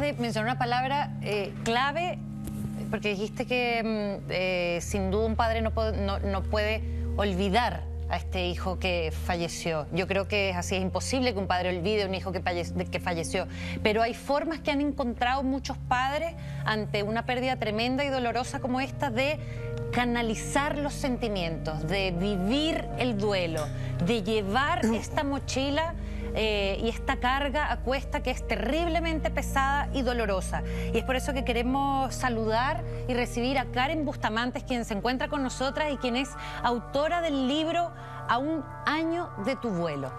de mencionar una palabra clave, porque dijiste que sin duda un padre no puede olvidar a este hijo que falleció. Yo creo que es así, es imposible que un padre olvide a un hijo que falleció, pero hay formas que han encontrado muchos padres ante una pérdida tremenda y dolorosa como esta de canalizar los sentimientos, de vivir el duelo, de llevar esta mochila y esta carga a cuesta que es terriblemente pesada y dolorosa. Y es por eso que queremos saludar y recibir a Karen Bustamantes, quien se encuentra con nosotras y quien es autora del libro A un año de tu vuelo.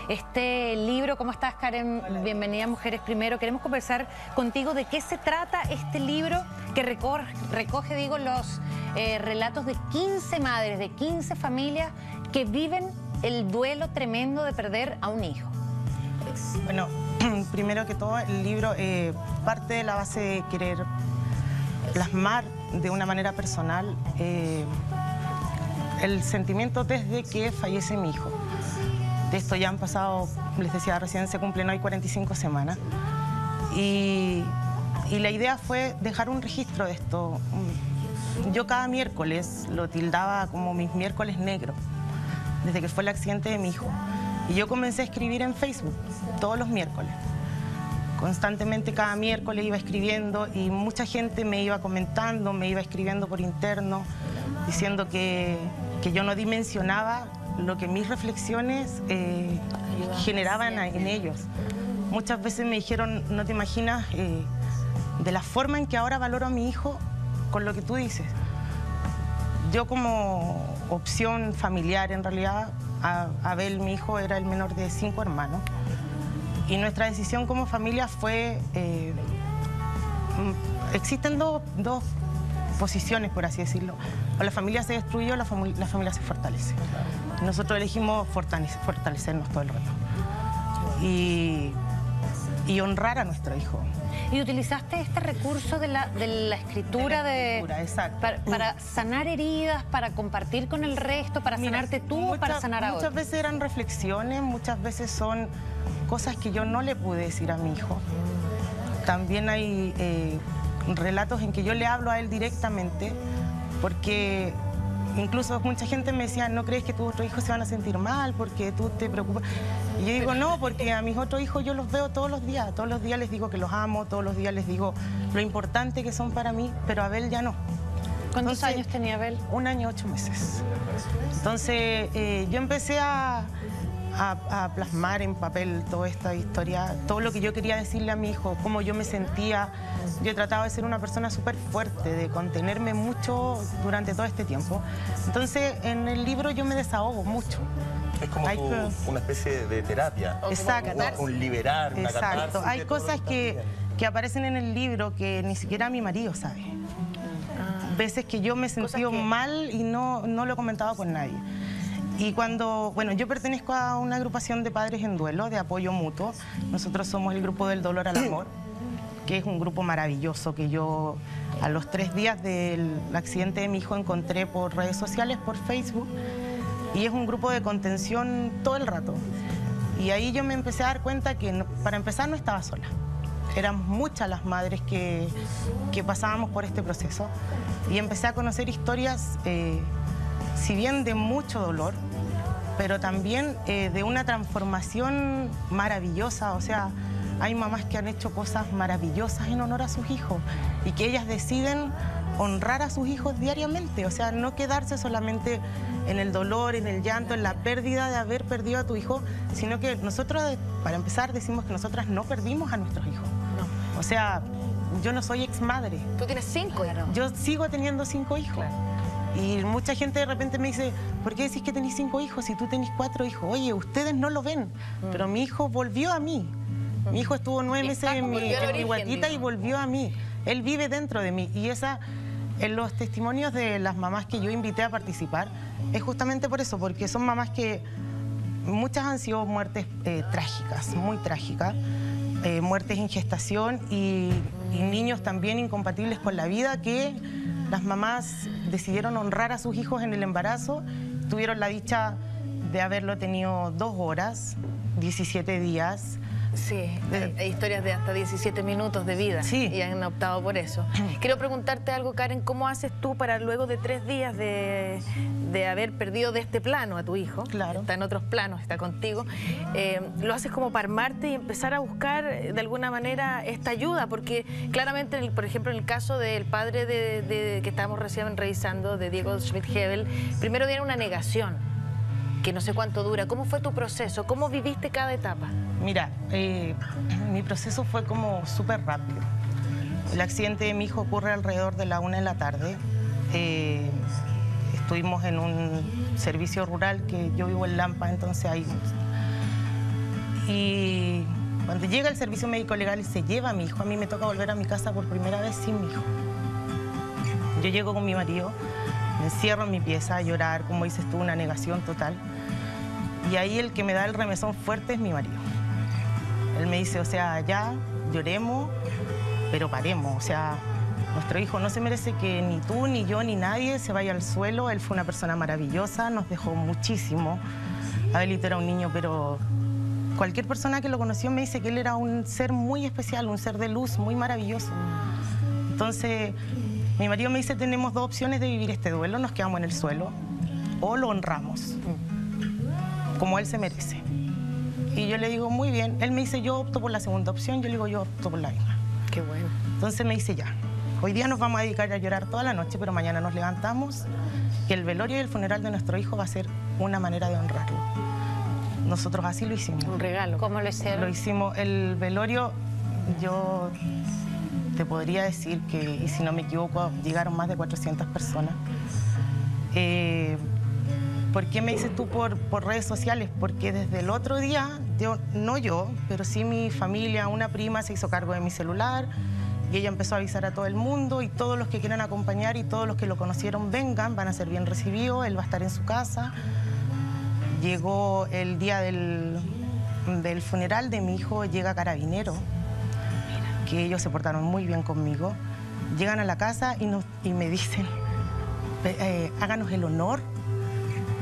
Este libro, ¿cómo estás, Karen? Bienvenida a Mujeres Primero. Queremos conversar contigo de qué se trata este libro que recoge los relatos de 15 madres, de 15 familias que viven el duelo tremendo de perder a un hijo. Bueno, primero que todo, el libro parte de la base de querer plasmar de una manera personal el sentimiento desde que fallece mi hijo. De esto ya han pasado, les decía, recién se cumplen hoy 45 semanas. Y la idea fue dejar un registro de esto. Yo cada miércoles lo tildaba como mis miércoles negros, desde que fue el accidente de mi hijo. Y yo comencé a escribir en Facebook todos los miércoles. Constantemente cada miércoles iba escribiendo y mucha gente me iba comentando, me iba escribiendo por interno, diciendo que yo no dimensionaba lo que mis reflexiones generaban en ellos. Muchas veces me dijeron, no te imaginas de la forma en que ahora valoro a mi hijo con lo que tú dices. Yo como opción familiar, en realidad, Abel, mi hijo, era el menor de 5 hermanos. Y nuestra decisión como familia fue... existen dos posiciones, por así decirlo. O la familia se destruye o la familia se fortalece. Nosotros elegimos fortalecernos todo el rato. Y honrar a nuestro hijo. Y utilizaste este recurso de la escritura, exacto. para sanar heridas, para compartir con el resto, para sanarte tú o para sanar a otros. Muchas veces eran reflexiones, muchas veces son cosas que yo no le pude decir a mi hijo. También hay relatos en que yo le hablo a él directamente, porque incluso mucha gente me decía, ¿no crees que tus otros hijos se van a sentir mal porque tú te preocupas? Y yo digo, no, porque a mis otros hijos yo los veo todos los días les digo que los amo, todos los días les digo lo importante que son para mí, pero Abel ya no. ¿Cuántos años tenía Abel? 1 año y 8 meses. Entonces yo empecé a plasmar en papel toda esta historia, todo lo que yo quería decirle a mi hijo, cómo yo me sentía. Yo he tratado de ser una persona súper fuerte, de contenerme mucho durante todo este tiempo. Entonces, en el libro yo me desahogo mucho. Es como una especie de terapia. Exacto. Un liberar, una catarsis. Exacto. Hay cosas que aparecen en el libro que ni siquiera mi marido sabe. Veces que yo me he sentido mal y no lo he comentado con nadie. Y cuando, bueno, yo pertenezco a una agrupación de padres en duelo, de apoyo mutuo. Nosotros somos el grupo del dolor al amor, que es un grupo maravilloso que yo a los 3 días del accidente de mi hijo encontré por redes sociales, por Facebook. Y es un grupo de contención todo el rato. Y ahí yo me empecé a dar cuenta que, para empezar, no estaba sola. Éramos muchas las madres que pasábamos por este proceso. Y empecé a conocer historias, si bien de mucho dolor, pero también de una transformación maravillosa. O sea, hay mamás que han hecho cosas maravillosas en honor a sus hijos y que ellas deciden honrar a sus hijos diariamente. O sea, no quedarse solamente en el dolor, en el llanto, en la pérdida de haber perdido a tu hijo, sino que nosotros, para empezar, decimos que nosotras no perdimos a nuestros hijos. No. O sea, yo no soy ex madre. ¿Tú tienes 5 hijos? Yo sigo teniendo 5 hijos. Claro. Y mucha gente de repente me dice, ¿por qué decís que tenés 5 hijos si tú tenés 4 hijos? Oye, ustedes no lo ven, pero mi hijo volvió a mí. Mi hijo estuvo 9 meses en mi guatita y volvió a mí. Él vive dentro de mí. Y en los testimonios de las mamás que yo invité a participar, es justamente por eso, porque son mamás que muchas han sido muertes trágicas, muy trágicas, muertes en gestación y niños también incompatibles con la vida, que las mamás decidieron honrar a sus hijos en el embarazo. Tuvieron la dicha de haberlo tenido 2 horas, 17 días, Sí, hay historias de hasta 17 minutos de vida. Sí. Y han optado por eso. Quiero preguntarte algo, Karen, ¿cómo haces tú para luego de 3 días de haber perdido de este plano a tu hijo? Claro. Está en otros planos, está contigo. Lo haces como para armarte y empezar a buscar de alguna manera esta ayuda, porque claramente, por ejemplo, en el caso del padre que estábamos recién revisando, de Diego Schmidt-Hebel, primero viene una negación, que no sé cuánto dura. ¿Cómo fue tu proceso? ¿Cómo viviste cada etapa? Mira, mi proceso fue como súper rápido. El accidente de mi hijo ocurre alrededor de la 1 de la tarde. Estuvimos en un servicio rural, que yo vivo en Lampa, entonces ahí... Y cuando llega el servicio médico legal y se lleva a mi hijo, a mí me toca volver a mi casa por primera vez sin mi hijo. Yo llego con mi marido, me encierro en mi pieza a llorar, como dices tú, una negación total. Y ahí el que me da el remesón fuerte es mi marido. Él me dice, o sea, ya lloremos, pero paremos. O sea, nuestro hijo no se merece que ni tú, ni yo, ni nadie se vaya al suelo. Él fue una persona maravillosa, nos dejó muchísimo. Abelito era un niño, pero cualquier persona que lo conoció me dice que él era un ser muy especial, un ser de luz muy maravilloso. Entonces, mi marido me dice, tenemos 2 opciones de vivir este duelo, nos quedamos en el suelo o lo honramos, como él se merece. Y yo le digo, muy bien. Él me dice, yo opto por la segunda opción. Yo le digo, yo opto por la misma. Qué bueno. Entonces me dice, ya, hoy día nos vamos a dedicar a llorar toda la noche, pero mañana nos levantamos y el velorio y el funeral de nuestro hijo va a ser una manera de honrarlo. Nosotros así lo hicimos. Un regalo. ¿Cómo lo hicieron? Lo hicimos. El velorio, yo te podría decir que, y si no me equivoco, llegaron más de 400 personas. ¿Por qué me dices tú por redes sociales? Porque desde el otro día, no yo, pero sí mi familia, una prima se hizo cargo de mi celular y ella empezó a avisar a todo el mundo, y todos los que quieran acompañar y todos los que lo conocieron vengan, van a ser bien recibidos, él va a estar en su casa. Llegó el día del funeral de mi hijo, llega Carabinero, que ellos se portaron muy bien conmigo. Llegan a la casa y me dicen, háganos el honor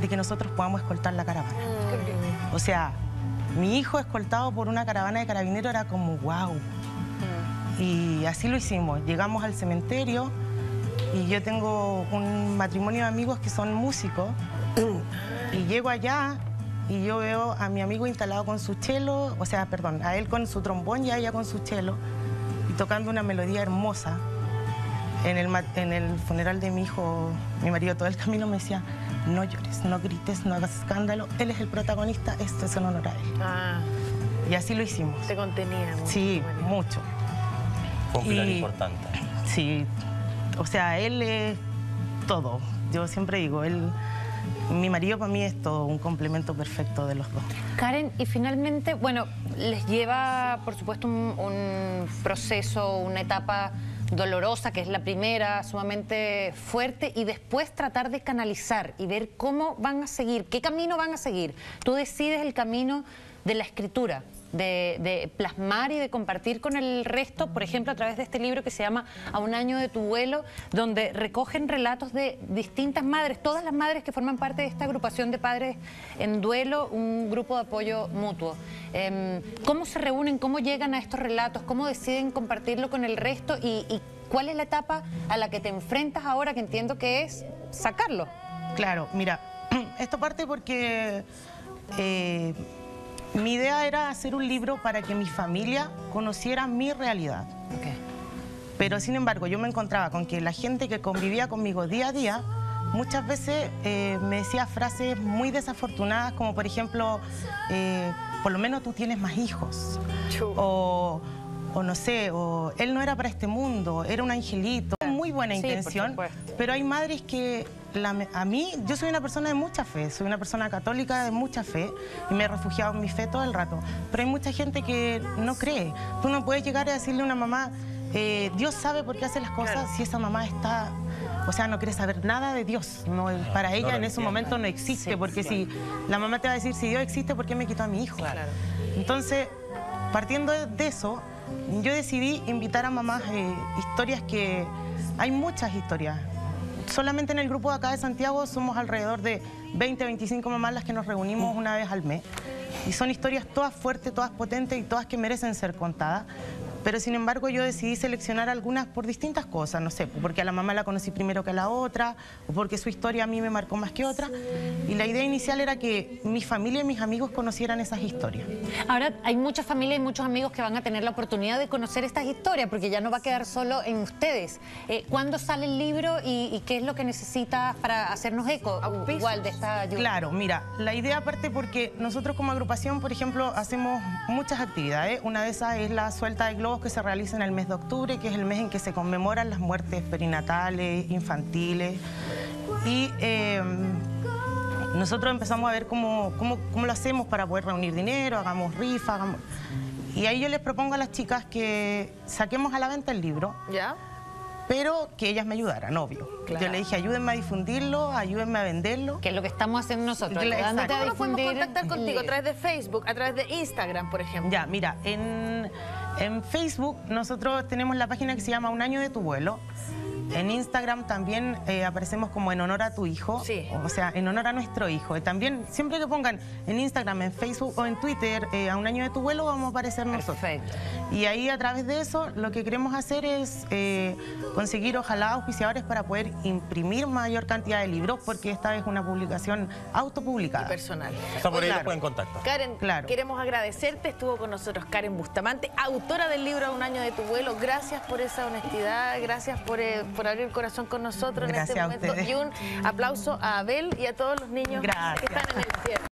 de que nosotros podamos escoltar la caravana. O sea, mi hijo escoltado por una caravana de Carabineros era como wow. Y así lo hicimos. Llegamos al cementerio y yo tengo un matrimonio de amigos que son músicos. Y llego allá y yo veo a mi amigo instalado con su cello, o sea, perdón, a él con su trombón y a ella con su cello, y tocando una melodía hermosa. En el funeral de mi hijo, mi marido todo el camino me decía, no llores, no grites, no hagas escándalo, él es el protagonista, esto es en honor a él. Ah, y así lo hicimos. te contenía mucho. Sí, mucho. Fue un pilar importante. Sí, o sea, él es todo. Yo siempre digo, mi marido para mí es todo, un complemento perfecto de los dos. Karen, y finalmente, bueno, les lleva, por supuesto, un proceso, una etapa dolorosa, que es la primera, sumamente fuerte, y después tratar de canalizar y ver cómo van a seguir, qué camino van a seguir. Tú decides el camino de la escritura, de plasmar y de compartir con el resto, por ejemplo, a través de este libro que se llama A un año de tu vuelo, donde recogen relatos de distintas madres, todas las madres que forman parte de esta agrupación de padres en duelo, un grupo de apoyo mutuo. ¿Cómo se reúnen, cómo llegan a estos relatos, cómo deciden compartirlo con el resto y cuál es la etapa a la que te enfrentas ahora, que entiendo que es sacarlo? Claro, mira, esto parte porque mi idea era hacer un libro para que mi familia conociera mi realidad. Okay. Pero sin embargo, yo me encontraba con que la gente que convivía conmigo día a día, muchas veces me decía frases muy desafortunadas, como por ejemplo, por lo menos tú tienes más hijos. O no sé, o él no era para este mundo, era un angelito. Muy buena intención, pero hay madres que, a mí, yo soy una persona de mucha fe, soy una persona católica de mucha fe y me he refugiado en mi fe todo el rato, pero hay mucha gente que no cree. Tú no puedes llegar a decirle a una mamá, Dios sabe por qué hace las cosas, si esa mamá está, o sea, no quiere saber nada de Dios. No, para ella en ese momento no existe, porque si la mamá te va a decir, si Dios existe, ¿por qué me quitó a mi hijo? Claro. Entonces, partiendo de eso, yo decidí invitar a mamás historias que... Hay muchas historias. Solamente en el grupo de acá de Santiago somos alrededor de 20, 25 mamás las que nos reunimos una vez al mes. y son historias todas fuertes, todas potentes y todas que merecen ser contadas. Pero sin embargo yo decidí seleccionar algunas por distintas cosas, no sé, porque a la mamá la conocí primero que a la otra, o porque su historia a mí me marcó más que otra. Y la idea inicial era que mi familia y mis amigos conocieran esas historias. Ahora hay muchas familias y muchos amigos que van a tener la oportunidad de conocer estas historias, porque ya no va a quedar solo en ustedes. ¿Cuándo sale el libro y qué es lo que necesita para hacernos eco igual de esta ayuda? Claro, mira, la idea parte porque nosotros como agrupación, por ejemplo, hacemos muchas actividades. Una de esas es la suelta de globos que se realiza en el mes de octubre, que es el mes en que se conmemoran las muertes perinatales, infantiles. Y nosotros empezamos a ver cómo lo hacemos para poder reunir dinero, hagamos rifas. Y ahí yo les propongo a las chicas que saquemos a la venta el libro. ¿Ya? Pero que ellas me ayudaran, obvio. Claro. Yo le dije, ayúdenme a difundirlo, ayúdenme a venderlo. Que es lo que estamos haciendo nosotros, ayudándote a difundir. ¿Cómo podemos contactar contigo? ¿A través de Facebook, a través de Instagram, por ejemplo? Ya, mira, en Facebook nosotros tenemos la página que se llama Un Año de tu Vuelo. En Instagram también aparecemos como En Honor a tu Hijo, sí. O sea, en honor a nuestro hijo. También, siempre que pongan en Instagram, en Facebook o en Twitter A Un Año de tu Vuelo, vamos a aparecer nosotros. Perfecto. Y ahí, a través de eso, lo que queremos hacer es conseguir, ojalá, auspiciadores para poder imprimir mayor cantidad de libros, porque esta es una publicación autopublicada. Y personal. Está por ahí, lo pueden contactar. Karen, queremos agradecerte. Estuvo con nosotros Karen Bustamante, autora del libro A Un Año de tu Vuelo. Gracias por esa honestidad, gracias por abrir el corazón con nosotros. Gracias en este momento. Y un aplauso a Abel y a todos los niños que están en el cielo.